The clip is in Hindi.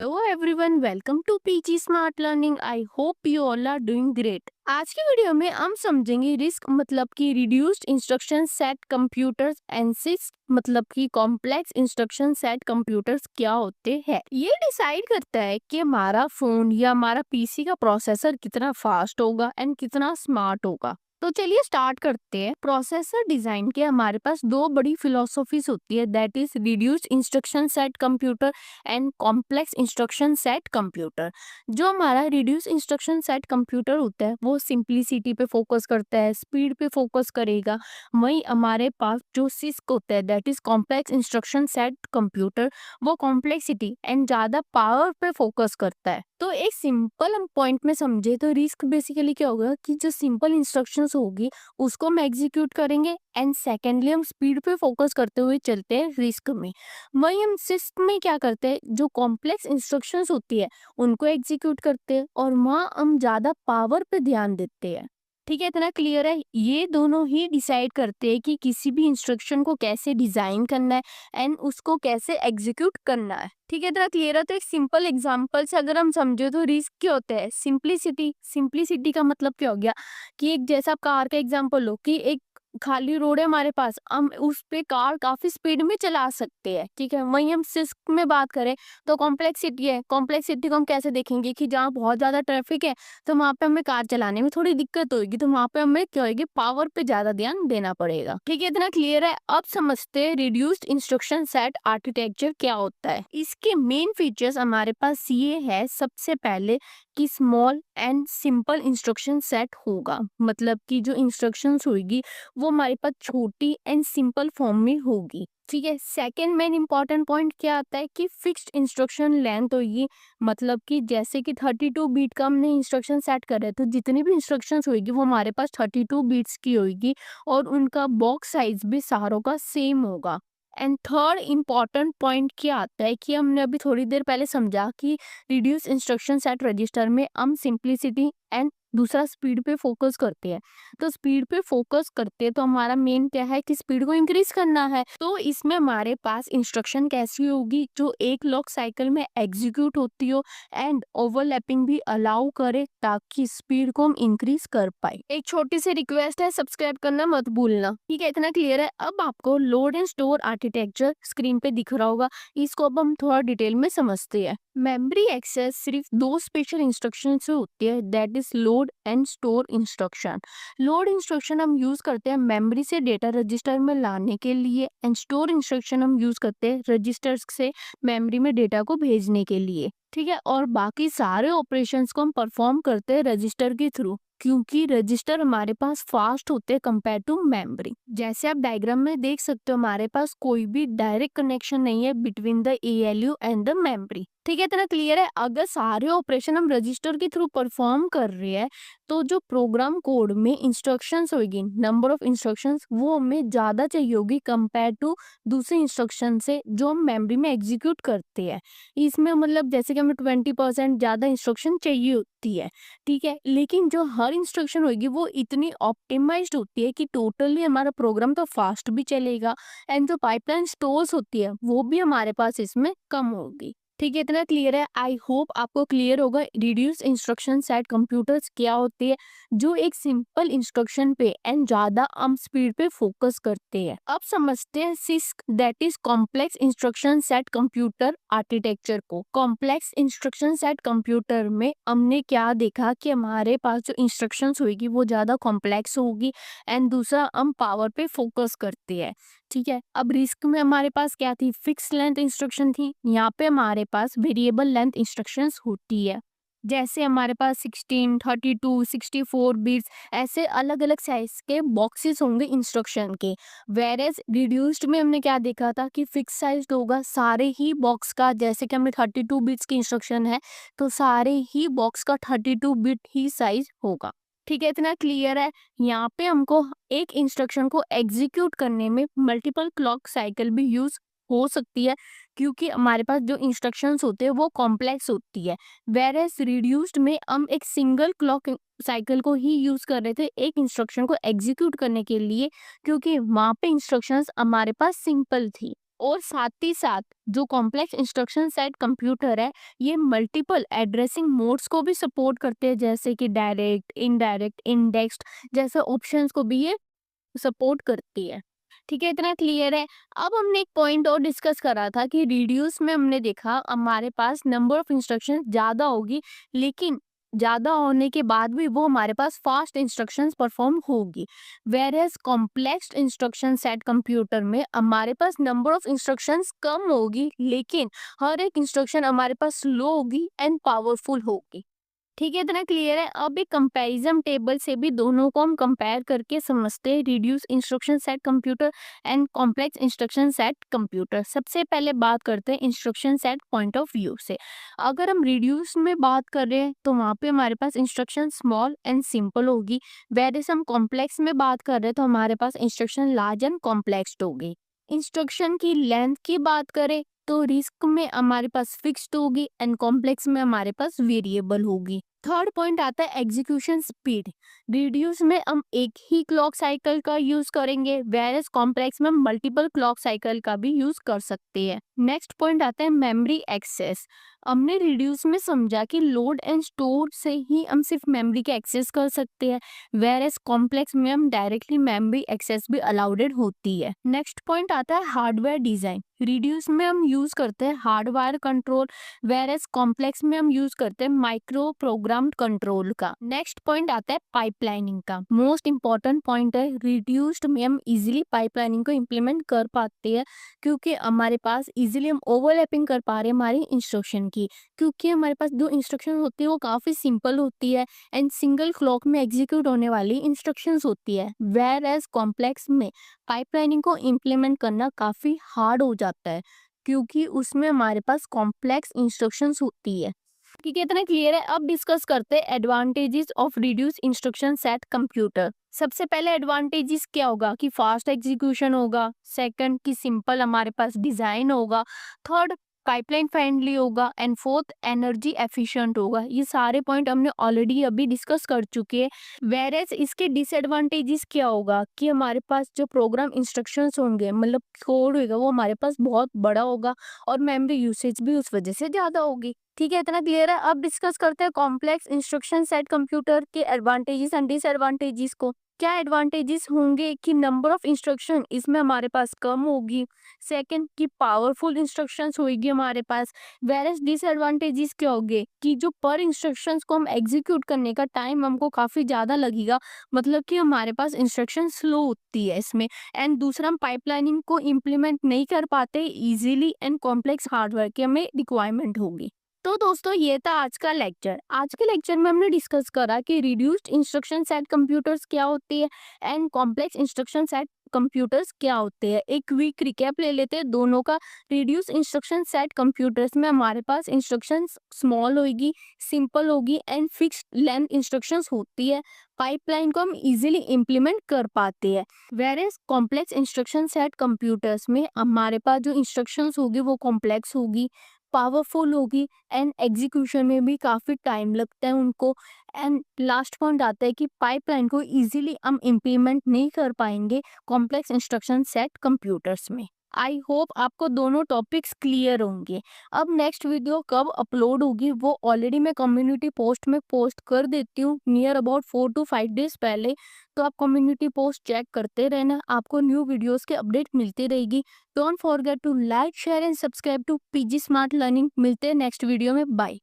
Hello everyone, welcome to PG smart learning. I hope you all are doing great. आज की वीडियो में हम समझेंगे रिस्क मतलब कि reduced instruction set computers and CISC मतलब कि कॉम्प्लेक्स इंस्ट्रक्शन सेट कंप्यूटर्स क्या होते हैं। ये डिसाइड करता है कि हमारा फोन या हमारा पीसी का प्रोसेसर कितना फास्ट होगा एंड कितना स्मार्ट होगा। तो चलिए स्टार्ट करते हैं। प्रोसेसर डिजाइन के हमारे पास दो बड़ी फिलोसॉफीज होती है, that is reduced instruction set computer and complex instruction set computer. जो हमारा रिड्यूस इंस्ट्रक्शन सेट कंप्यूटर होता है वो सिंप्लिसिटी पे फोकस करता है, स्पीड पे फोकस करेगा। वहीं हमारे पास जो सिस्क होता है that is complex instruction set computer, वो कॉम्प्लेक्सिटी एंड ज्यादा पावर पे फोकस करता है। तो एक सिंपल हम पॉइंट में समझे तो रिस्क बेसिकली क्या होगा कि जो सिंपल इंस्ट्रक्शंस होगी उसको हम एग्जीक्यूट करेंगे, एंड सेकेंडली हम स्पीड पे फोकस करते हुए चलते हैं रिस्क में। वही हम सिस्क में क्या करते हैं, जो कॉम्प्लेक्स इंस्ट्रक्शंस होती है उनको एग्जीक्यूट करते हैं और वहाँ हम ज्यादा पावर पे ध्यान देते हैं। ठीक है, इतना क्लियर है। ये दोनों ही डिसाइड करते हैं कि किसी भी इंस्ट्रक्शन को कैसे डिजाइन करना है एंड उसको कैसे एग्जीक्यूट करना है। ठीक है, इतना क्लियर है। तो एक सिंपल एग्जांपल से अगर हम समझे तो रिस्क क्या होता है, सिंप्लिसिटी। सिंप्लिसिटी का मतलब क्या हो गया कि एक जैसा आप कार का एग्जांपल लो कि एक खाली रोड है हमारे पास, हम उस पे कार काफी स्पीड में चला सकते हैं। ठीक है, वहीं हम सिस्क में बात करें तो कॉम्प्लेक्सिटी है। कॉम्प्लेक्सिटी को हम कैसे देखेंगे कि जहाँ बहुत ज्यादा ट्रैफिक है तो वहां पे हमें कार चलाने में थोड़ी दिक्कत होगी, तो वहां पे हमें क्या होगी, पावर पे ज्यादा ध्यान देना पड़ेगा। ठीक है, इतना क्लियर है। अब समझते हैं रिड्यूस्ड इंस्ट्रक्शन सेट आर्किटेक्चर क्या होता है। इसके मेन फीचर्स हमारे पास ये है, सबसे पहले कि small and simple instruction set होगा, मतलब कि जो इंस्ट्रक्शंस होगी वो हमारे पास छोटी एंड सिंपल फॉर्म में होगी। ठीक है, सेकंड मेन इंपॉर्टेंट पॉइंट क्या आता है कि फिक्स्ड इंस्ट्रक्शन लेंथ होगी, मतलब कि जैसे कि 32 बीट का हमने इंस्ट्रक्शन सेट कर रहे तो जितनी भी इंस्ट्रक्शंस होगी वो हमारे पास 32 बीट्स की होगी और उनका बॉक्स साइज भी सारों का सेम होगा। एंड थर्ड इम्पॉर्टेंट पॉइंट क्या आता है कि हमने अभी थोड़ी देर पहले समझा कि रिड्यूस इंस्ट्रक्शन सेट रजिस्टर में हम सिंप्लिसिटी एंड दूसरा स्पीड पे फोकस करते हैं। तो स्पीड पे फोकस करते हैं तो हमारा मेन क्या है कि स्पीड को इंक्रीज करना है। तो इसमें हमारे पास इंस्ट्रक्शन कैसी होगी जो एक क्लॉक साइकिल में एग्जीक्यूट होती हो एंड ओवरलैपिंग भी अलाउ करे ताकि स्पीड को हम इंक्रीज कर पाए। एक छोटी सी रिक्वेस्ट है, सब्सक्राइब करना मत भूलना। ठीक है, इतना क्लियर है। अब आपको load and store architecture screen पे दिख रहा होगा, इसको अब हम थोड़ा डिटेल में समझते हैं। मेमोरी एक्सेस सिर्फ दो स्पेशल इंस्ट्रक्शन से होती है, that is load and store instruction. Load instruction हम यूज करते हैं मेमोरी से डेटा रजिस्टर में लाने के लिए, एंड स्टोर इंस्ट्रक्शन हम यूज करते हैं रजिस्टर्स से मेमोरी में डेटा को भेजने के लिए। ठीक है, और बाकी सारे ऑपरेशंस को हम परफॉर्म करते हैं रजिस्टर के थ्रू, क्योंकि रजिस्टर हमारे पास फास्ट होते हैं कंपेयर टू मेमोरी। जैसे आप डायग्राम में देख सकते हो हमारे पास कोई भी डायरेक्ट कनेक्शन नहीं है between the ALU and the memory. ठीक है, इतना क्लियर है। अगर सारे ऑपरेशन हम रजिस्टर के थ्रू परफॉर्म कर रहे हैं तो जो प्रोग्राम कोड में इंस्ट्रक्शंस होगी, नंबर ऑफ इंस्ट्रक्शंस, वो हमें ज्यादा चाहिए होगी कंपेयर टू दूसरे इंस्ट्रक्शन से जो हम मेमोरी में एग्जीक्यूट करते हैं। इसमें मतलब जैसे कि हमें 20% ज्यादा इंस्ट्रक्शन चाहिए होती है। ठीक है, लेकिन जो हर इंस्ट्रक्शन होगी वो इतनी ऑप्टिमाइज्ड होती है कि टोटली हमारा प्रोग्राम तो फास्ट भी चलेगा एंड जो पाइपलाइन स्टोर्स होती है वो भी हमारे पास इसमें कम होगी। ठीक है, इतना क्लियर है। आई होप आपको क्लियर होगा रिड्यूस इंस्ट्रक्शन सेट कंप्यूटर्स क्या होते हैं, जो एक सिंपल इंस्ट्रक्शन पे एंड ज्यादा हम स्पीड पे फोकस करते हैं। अब समझते हैं six, that is complex instruction set computer architecture को। कॉम्प्लेक्स इंस्ट्रक्शन सेट कंप्यूटर में हमने क्या देखा कि हमारे पास जो इंस्ट्रक्शंस होगी वो ज्यादा कॉम्प्लेक्स होगी एंड दूसरा हम पावर पे फोकस करते हैं। ठीक है, अब रिस्क में हमारे पास क्या थी, फिक्स लेंथ इंस्ट्रक्शन थी। यहाँ पे हमारे पास वेरिएबल लेंथ इंस्ट्रक्शंस होती है, जैसे हमारे पास 16, 32, 64 बिट्स, ऐसे अलग अलग साइज के बॉक्सेस होंगे इंस्ट्रक्शन के। वेरेज रिड्यूस्ड में हमने क्या देखा था कि फिक्स साइज होगा सारे ही बॉक्स का, जैसे कि हमें 32 बिट्स की इंस्ट्रक्शन है तो सारे ही बॉक्स का 32 बिट ही साइज होगा। ठीक है, इतना क्लियर है। यहाँ पे हमको एक इंस्ट्रक्शन को एग्जीक्यूट करने में मल्टीपल क्लॉक साइकिल भी यूज हो सकती है, क्योंकि हमारे पास जो इंस्ट्रक्शंस होते हैं वो कॉम्प्लेक्स होती है। वेरेस रिड्यूस्ड में हम एक सिंगल क्लॉक साइकिल को ही यूज कर रहे थे एक इंस्ट्रक्शन को एग्जीक्यूट करने के लिए, क्योंकि वहां पे इंस्ट्रक्शंस हमारे पास सिंपल थी। और साथ ही साथ जो कॉम्प्लेक्स इंस्ट्रक्शन सेट कंप्यूटर है, ये मल्टीपल एड्रेसिंग मोड्स को भी सपोर्ट करते हैं, जैसे कि डायरेक्ट, इनडायरेक्ट, इंडेक्स्ड जैसे ऑप्शंस को भी ये सपोर्ट करती है। ठीक है, इतना क्लियर है। अब हमने एक पॉइंट और डिस्कस करा था कि रिड्यूस में हमने देखा हमारे पास नंबर ऑफ इंस्ट्रक्शन ज्यादा होगी, लेकिन ज्यादा होने के बाद भी वो हमारे पास फास्ट इंस्ट्रक्शंस परफॉर्म होगी। Whereas complex instruction set computer में हमारे पास नंबर ऑफ इंस्ट्रक्शंस कम होगी, लेकिन हर एक इंस्ट्रक्शन हमारे पास स्लो होगी एंड पावरफुल होगी। ठीक है, इतना क्लियर है। अब एक कंपैरिजन टेबल से भी दोनों को हम कंपेयर करके समझते हैं, reduce instruction set computer and complex instruction set computer. सबसे पहले बात करते हैं instruction set point of view से। अगर हम रिड्यूस में बात कर रहे हैं तो वहाँ पे हमारे पास इंस्ट्रक्शन स्मॉल एंड सिंपल होगी, वेरएज हम कॉम्प्लेक्स में बात कर रहे हैं तो हमारे पास इंस्ट्रक्शन लार्ज एंड कॉम्प्लेक्स होगी। इंस्ट्रक्शन की लेंथ की बात करें तो रिस्क में हमारे पास फिक्स्ड होगी एंड कॉम्प्लेक्स में हमारे पास वेरिएबल होगी। थर्ड पॉइंट आता है एग्जीक्यूशन स्पीड। रिड्यूस में हम एक ही क्लॉक साइकिल का यूज करेंगे, वेरएज कॉम्प्लेक्स में हम मल्टीपल क्लॉक साइकिल का भी यूज कर सकते हैं। नेक्स्ट पॉइंट आता है मेमोरी एक्सेस। हमने रिड्यूस में समझा कि लोड एंड स्टोर से ही हम सिर्फ मेमोरी के एक्सेस कर सकते हैं, वेरएज कॉम्प्लेक्स में हम डायरेक्टली मेमोरी एक्सेस भी अलाउडेड होती है। नेक्स्ट पॉइंट आता है हार्डवेयर डिजाइन। रिड्यूस में हम यूज करते हैं हार्डवेयर कंट्रोल, वेरएज कॉम्प्लेक्स में हम यूज करते हैं माइक्रो प्रोग्राम कंट्रोल का। नेक्स्ट पॉइंट आता है पाइपलाइनिंग का। मोस्ट इंपॉर्टेंट पॉइंट है, रिड्यूस्ड में हम इजीली पाइपलाइनिंग को इम्प्लीमेंट कर पाते हैं, क्योंकि हमारे पास इजीली हम ओवरलैपिंग कर पा रहे हैं हमारी इंस्ट्रक्शन की, क्योंकि हमारे पास जो इंस्ट्रक्शन होती है वो काफी सिंपल होती है एंड सिंगल क्लॉक में एग्जीक्यूट होने वाली इंस्ट्रक्शंस होती है। वेर एज कॉम्प्लेक्स में पाइपलाइनिंग को इम्प्लीमेंट करना काफी हार्ड हो जाता है, क्योंकि उसमें हमारे पास कॉम्प्लेक्स इंस्ट्रक्शंस होती है। ठीक है, इतना क्लियर है। अब डिस्कस करते हैं advantages of reduce instruction set computer. सबसे पहले एडवांटेजेस क्या होगा कि फास्ट एग्जीक्यूशन होगा, सेकंड कि सिंपल हमारे पास डिजाइन होगा, थर्ड पाइपलाइन फ्रेंडली होगा एंड फोर्थ एनर्जी एफिशिएंट होगा। ये सारे पॉइंट हमने ऑलरेडी अभी डिस्कस कर चुके हैं। वेरेज इसके डिसएडवांटेजेस क्या होगा कि हमारे पास जो प्रोग्राम इंस्ट्रक्शंस होंगे, मतलब कोड होगा, वो हमारे पास बहुत बड़ा होगा और मेमोरी यूसेज भी उस वजह से ज्यादा होगी। ठीक है, इतना क्लियर है। अब डिस्कस करते हैं कॉम्प्लेक्स इंस्ट्रक्शन सेट कंप्यूटर के एडवांटेजेस एंड डिसएडवांटेजेस को। क्या एडवांटेजेस होंगे कि नंबर ऑफ इंस्ट्रक्शन इसमें हमारे पास कम होगी, सेकंड की पावरफुल इंस्ट्रक्शंस होगी हमारे पास। वेरएज डिसएडवांटेजेस क्या होंगे कि जो पर इंस्ट्रक्शंस को हम एग्जीक्यूट करने का टाइम हमको काफी ज्यादा लगेगा, मतलब कि हमारे पास इंस्ट्रक्शन स्लो होती है इसमें। एंड दूसरा, हम पाइपलाइनिंग को इम्प्लीमेंट नहीं कर पाते इजीली एंड कॉम्प्लेक्स हार्डवेयर की हमें रिक्वायरमेंट होगी। तो दोस्तों, ये था आज का लेक्चर। आज के लेक्चर में हमने डिस्कस करा कि रिड्यूस्ड इंस्ट्रक्शन सेट कंप्यूटर्स क्या होती है and complex instruction set computers क्या होते हैं। एक क्विक रिकैप ले लेते हैं दोनों का। रिड्यूस इंस्ट्रक्शन सेट कंप्यूटर्स में हमारे पास इंस्ट्रक्शंस स्मॉल होगी, सिंपल होगी एंड फिक्स्ड लेंथ इंस्ट्रक्शंस होती है। पाइपलाइन को हम इजीली इम्प्लीमेंट कर पाते हैं। वेरेज कॉम्प्लेक्स इंस्ट्रक्शन सेट कंप्यूटर्स में हमारे पास जो इंस्ट्रक्शंस होगी वो कॉम्प्लेक्स होगी, पावरफुल होगी एंड एग्जीक्यूशन में भी काफी टाइम लगता है उनको। एंड लास्ट पॉइंट आता है कि पाइपलाइन को इजीली हम इम्प्लीमेंट नहीं कर पाएंगे कॉम्प्लेक्स इंस्ट्रक्शन सेट कंप्यूटर्स में। आई होप आपको दोनों टॉपिक्स क्लियर होंगे। अब नेक्स्ट वीडियो कब अपलोड होगी वो ऑलरेडी मैं कम्युनिटी पोस्ट में पोस्ट कर देती हूँ नियर अबाउट 4 to 5 days पहले। तो आप कम्युनिटी पोस्ट चेक करते रहना, आपको न्यू वीडियोस के अपडेट मिलती रहेगी। Don't forget to like, share and subscribe to PG smart learning. मिलते हैं नेक्स्ट वीडियो में। बाय।